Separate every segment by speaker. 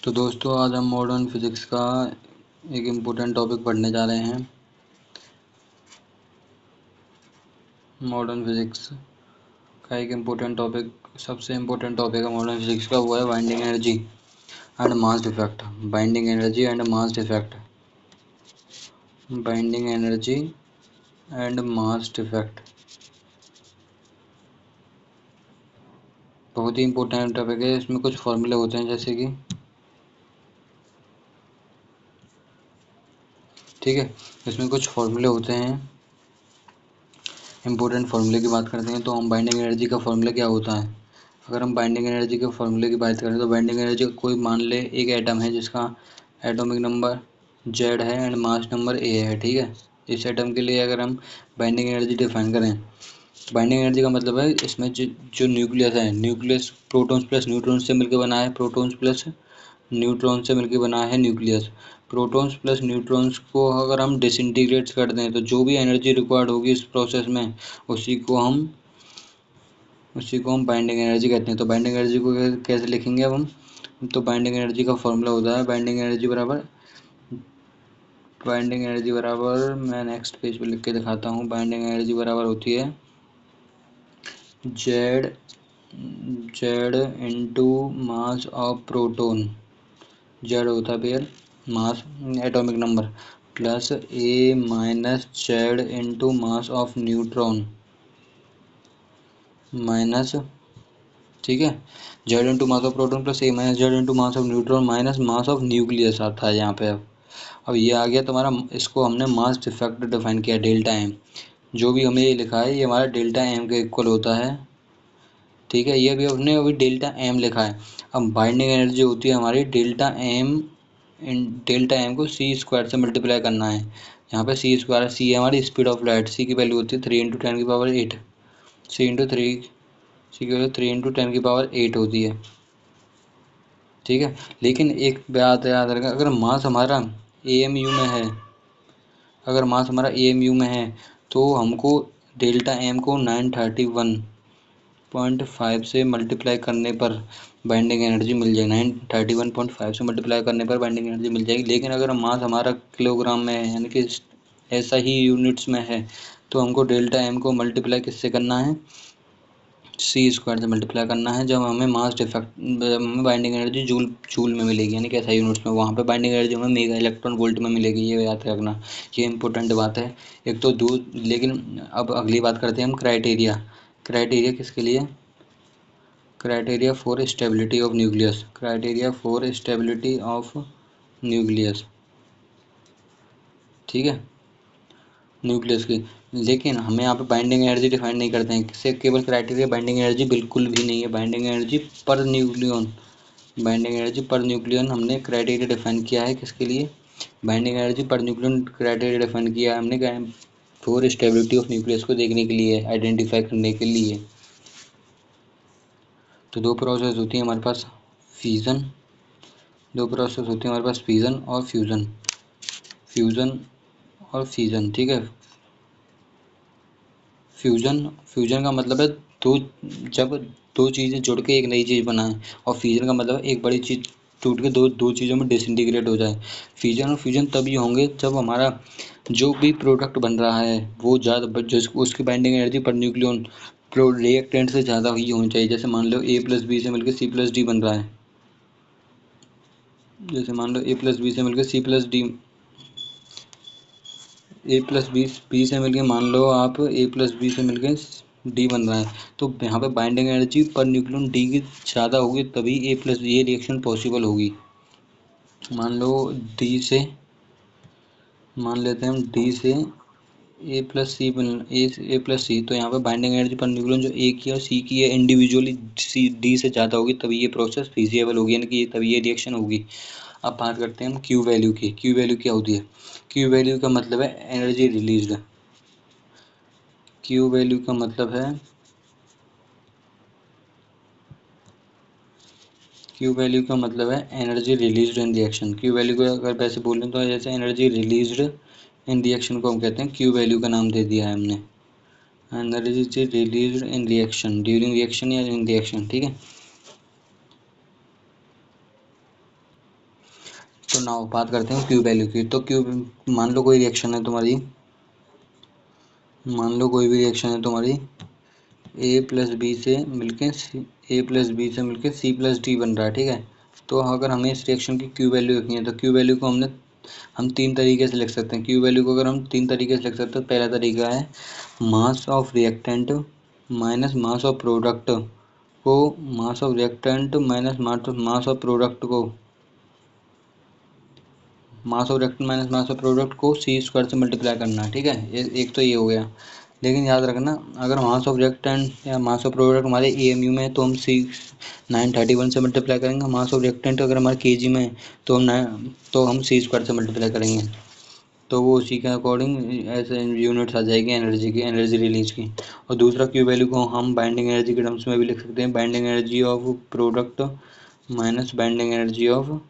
Speaker 1: तो दोस्तों आज हम मॉडर्न फिज़िक्स का एक इम्पोर्टेंट टॉपिक पढ़ने जा रहे हैं। मॉडर्न फिज़िक्स का एक इम्पोर्टेंट टॉपिक, सबसे इम्पोर्टेंट टॉपिक है मॉडर्न फिज़िक्स का, वो है binding energy and mass defect. Binding energy and mass defect. Binding energy and mass defect बहुत ही इम्पोर्टेंट टॉपिक है। इसमें कुछ फॉर्मूले होते हैं, जैसे कि ठीक है, इसमें कुछ फॉर्मूले होते हैं। इम्पोर्टेंट फार्मूले की बात करते हैं तो हम बाइंडिंग एनर्जी का फार्मूला क्या होता है। अगर हम बाइंडिंग एनर्जी के फार्मूले की बात करें तो बाइंडिंग एनर्जी कोई मान ले एक एटम है जिसका एटॉमिक नंबर Z है एंड मास नंबर A है। ठीक है, इस एटम के लिए अगर हम बाइंडिंग एनर्जी डिफाइन करें, बाइंडिंग एनर्जी का मतलब है इसमें जो न्यूक्लियस है, न्यूक्लियस प्रोटॉन्स प्लस न्यूट्रॉन्स से मिलकर बना है, प्रोटॉन्स प्लस न्यूट्रॉन से मिलकर बना है न्यूक्लियस। प्रोटॉन्स प्लस न्यूट्रॉन्स को अगर हम डिसइंटीग्रेट कर दें तो जो भी एनर्जी रिक्वायर्ड होगी इस प्रोसेस में, उसी को हम बाइंडिंग एनर्जी कहते हैं। तो बाइंडिंग एनर्जी को कैसे लिखेंगे अब हम, तो बाइंडिंग एनर्जी का फॉर्मूला होता है बाइंडिंग एनर्जी बराबर मैं नेक्स्ट पेज पे लिख के दिखाता हूँ। बाइंडिंग एनर्जी बराबर होती है Z into mass of proton. Z होता है फिर mass atomic number plus A minus Z into mass of neutron minus, ठीक है, Z into mass of proton plus A minus Z into mass of neutron minus mass of nucleus आता है यहाँ पे। अब ये आ गया तुम्हारा, इसको हमने मास डिफेक्ट डिफाइन किया डेल्टा एम। जो भी हमें ये लिखा है ये हमारा डेल्टा एम के इक्वल होता है। ठीक है, ये भी हमने अभी डेल्टा एम लिखा है। अब बाइंडिंग एनर्जी होती है हमारी डेल्टा एम को सी स्क्वायर से मल्टीप्लाई करना है। यहाँ पे सी स्क्वायर, सी है हमारी स्पीड ऑफ लाइट, सी की वैल्यू होती है 3 × 10⁸ सी इंटू थ्री, सी की वैल्यू 3 × 10⁸ होती है। ठीक है, लेकिन एक बात याद रखना, अगर मास हमारा AMU में है, तो हमको डेल्टा एम को 931.5 से मल्टीप्लाई करने पर बाइंडिंग एनर्जी मिल जाएगी। 931.5 से मल्टीप्लाई करने पर बाइंडिंग एनर्जी मिल जाएगी। लेकिन अगर मास हमारा किलोग्राम में है, यानी कि ऐसा ही यूनिट्स में है, तो हमको डेल्टा एम को मल्टीप्लाई किससे करना है, सी स्क्वायर से मल्टीप्लाई करना है। जब हमें मास डिफेक्ट, हमें बाइंडिंग एनर्जी जूल में मिलेगी, यानी कि ऐसा यूनिट्स में, वहाँ पे बाइंडिंग एनर्जी हमें मेगा इलेक्ट्रॉन वोल्ट में मिलेगी। ये याद रखना, ये इंपॉर्टेंट बात है। एक तो दो, लेकिन अब अगली बात करते हैं हम क्राइटेरिया किसके लिए, criteria for stability of nucleus. ठीक है, न्यूक्लियस की। लेकिन हमें यहाँ पे बाइंडिंग एनर्जी डिफाइन नहीं करते हैं, सिर्फ केवल क्राइटेरिया, बाइंडिंग एनर्जी बिल्कुल भी नहीं है। बाइंडिंग एनर्जी पर न्यूक्लियन हमने क्राइटेरिया डिफाइन किया है। किसके लिए, binding energy per nucleon criteria define किया है हमने फॉर स्टेबिलिटी ऑफ न्यूक्लियस को देखने के लिए, आइडेंटिफाई करने के लिए। तो दो प्रोसेस होती है हमारे पास, फ्यूज़न और फ्यूज़न। ठीक है, फ्यूजन का मतलब है जब दो चीज़ें जुड़ के एक नई चीज़ बनाएं, और फ्यूजन का मतलब एक बड़ी चीज़ टूट के दो चीज़ों में डिसइंटीग्रेट हो जाए। फ्यूजन और फ्यूजन तभी होंगे जब हमारा जो भी प्रोडक्ट बन रहा है वो ज़्यादा, उसकी binding energy per nucleon reactant से ज़्यादा ही होनी चाहिए। जैसे मान लो A+B से मिलकर C+D बन रहा है, जैसे मान लो A+B से मिलकर C+D, A+B से मिलके मान लो आप A+B से मिलके D बन रहा है, तो यहाँ पे binding energy per nucleon D की ज़्यादा होगी तभी ये रिएक्शन पॉसिबल होगी। मान लो मान लेते हैं हम D से A+C, तो यहाँ पे बाइंडिंग एनर्जी पर न्यूक्लियन जो A की और C की है इंडिविजुअली D से ज़्यादा होगी, तभी ये प्रोसेस फिजिबल होगी, यानी कि तभी ये रिएक्शन होगी। अब बात करते हैं हम Q वैल्यू की। Q वैल्यू क्या होती है, Q वैल्यू का मतलब है एनर्जी रिलीज्ड। Q वैल्यू का मतलब है energy released in reaction. Q value को अगर वैसे बोलें तो जैसे एनर्जी रिलीज्ड इन रिएक्शन को हम कहते हैं Q वैल्यू का नाम दे दिया है हमने, energy released in reaction, during reaction या इन रिएक्शन। ठीक है, तो नाउ बात करते हैं क्यू वैल्यू की। तो क्यू, मान लो कोई रिएक्शन है तुम्हारी, मान लो कोई भी रिएक्शन है तुम्हारी, ए प्लस बी से मिलके सी प्लस डी बन रहा है, ठीक है। तो अगर हमें इस रिएक्शन की क्यू वैल्यू रखनी है तो क्यू वैल्यू को हम तीन तरीके से लिख सकते हैं। क्यू वैल्यू को अगर हम तीन तरीके से लिख सकते हैं, तो पहला तरीका है mass of reactant minus mass of product को, mass of reactant minus mass of product को, mass of reactant minus mass of product को सी स्क्वायर से मल्टीप्लाई करना है, ठीक है। एक तो ये हो गया। लेकिन याद रखना, अगर मास ऑफ रिएक्टेंट या मास ऑफ प्रोडक्ट हमारे एएमयू में है तो हम 931 से मल्टीप्लाई करेंगे। मास ऑफ रिएक्टेंट अगर हमारे केजी में है तो हम सी स्क्वायर से मल्टीप्लाई करेंगे। तो वो उसी के अकॉर्डिंग ऐसे यूनिट्स आ जाएगी एनर्जी की, एनर्जी रिलीज की। और दूसरा क्यू वैल्यू को हम बाइंडिंग एनर्जी के टर्म्स में भी लिख सकते हैं, binding energy of product minus binding energy of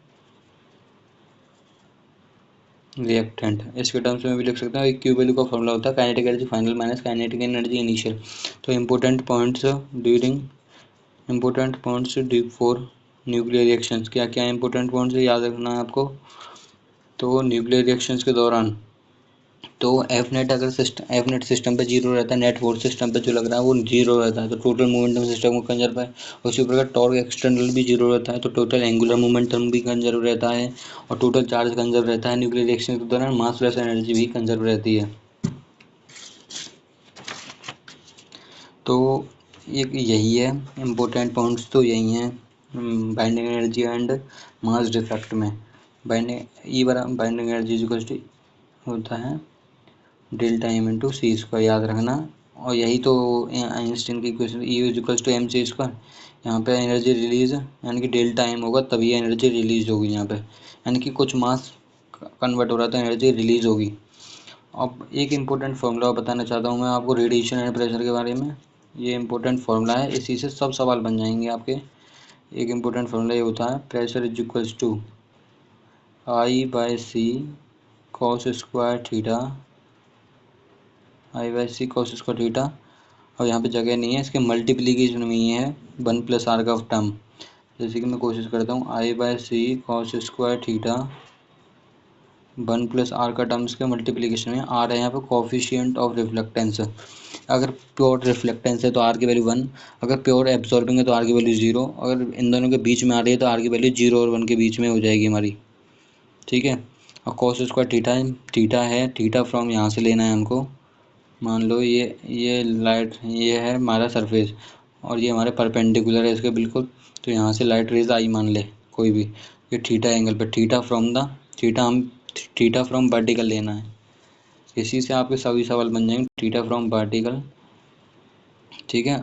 Speaker 1: reactant, इसके टर्म्स में भी लिख सकते हैं। एक क्यू वैल्यू का फॉर्मूला होता है kinetic energy final minus kinetic energy initial. तो important points for nuclear reactions, क्या क्या इंपॉर्टेंट पॉइंट्स याद रखना है आपको। तो न्यूक्लियर रिएक्शंस के दौरान तो एफ नेट, अगर एफ नेट सिस्टम पे जीरो रहता है, नेट फोर्स सिस्टम पे जो लग रहा है वो जीरो रहता है, तो टोटल मोमेंटम सिस्टम को कंजर्व है। उसी प्रकार टॉर्क एक्सटर्नल भी जीरो रहता है, तो टोटल एंगुलर मोमेंटम भी कंजर्व रहता है, और टोटल चार्ज कंजर्व रहता है। न्यूक्लियर रिएक्शन के दौरान मास प्लस एनर्जी भी कंजर्व रहती है। तो एक यही है इम्पोर्टेंट पॉइंट्स, तो यही हैं binding energy and mass defect में। बाइंडिंग एनर्जी इक्वल टू होता है delta M into C square, याद रखना। और यही तो आइंस्टीन की equation, E is equals to M C square. यहाँ पे एनर्जी रिलीज यानी कि डेल्टा एम होगा तभी एनर्जी रिलीज होगी यहाँ पे, यानी कि कुछ मास कन्वर्ट हो रहा है तो एनर्जी रिलीज होगी। अब एक इम्पोर्टेंट फार्मूला बताना चाहता हूँ मैं आपको रेडिएशन एंड प्रेशर के बारे में। ये इम्पोर्टेंट फार्मूला है, इसी से सब सवाल बन जाएंगे आपके। एक इम्पोर्टेंट फार्मूला ये होता है, pressure is equals to I by C cos square theta, I by C cos square theta. और यहाँ पे जगह नहीं है, इसके मल्टीप्लीकेशन में ही है वन प्लस आर का टर्म। जैसे कि मैं कोशिश करता हूँ, I by C cos square theta one plus R का टर्म इसके मल्टीप्लीकेशन में। आर है यहाँ पे कोफिशिएंट ऑफ रिफ्लेक्टेंस। अगर प्योर रिफ्लेक्टेंस है तो आर की वैल्यू 1, अगर प्योर एब्जॉर्बिंग है तो आर की वैल्यू 0, अगर इन दोनों के बीच में आ रही है तो आर की वैल्यू 0 और 1 के बीच में हो जाएगी हमारी, ठीक है। और कॉस स्क्वायर थीटा है, थीटा फ्रॉम यहाँ से लेना है हमको। मान लो ये है हमारा सरफेस और ये हमारे परपेंडिकुलर है इसके बिल्कुल। तो यहाँ से लाइट रेज आई मान ले कोई भी, ये थीटा एंगल पे, थीटा फ्रॉम वर्टिकल लेना है। इसी से आपके सभी सवाल बन जाएंगे, थीटा फ्रॉम वर्टिकल, ठीक है।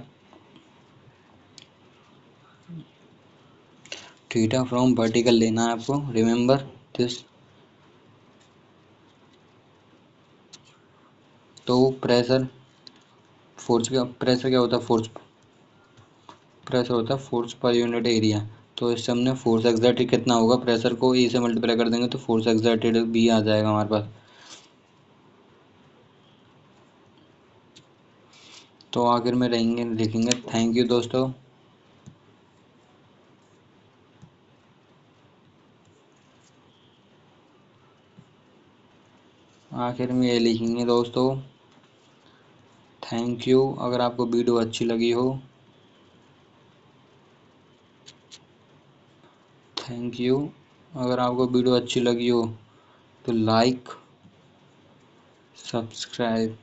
Speaker 1: थीटा फ्रॉम वर्टिकल लेना है आपको, रिमेंबर दिस। तो प्रेशर क्या होता है, प्रेशर होता है फोर्स पर यूनिट एरिया। तो इससे हमने फोर्स एक्सर्टेड कितना होगा, प्रेशर को ए से मल्टीप्लाई कर देंगे तो फोर्स एक्सर्टेड भी आ जाएगा हमारे पास। तो आखिर में लिखेंगे थैंक यू दोस्तों। आखिर में ये लिखेंगे दोस्तों, थैंक यू। अगर आपको वीडियो अच्छी लगी हो, थैंक यू। अगर आपको वीडियो अच्छी लगी हो तो लाइक, सब्सक्राइब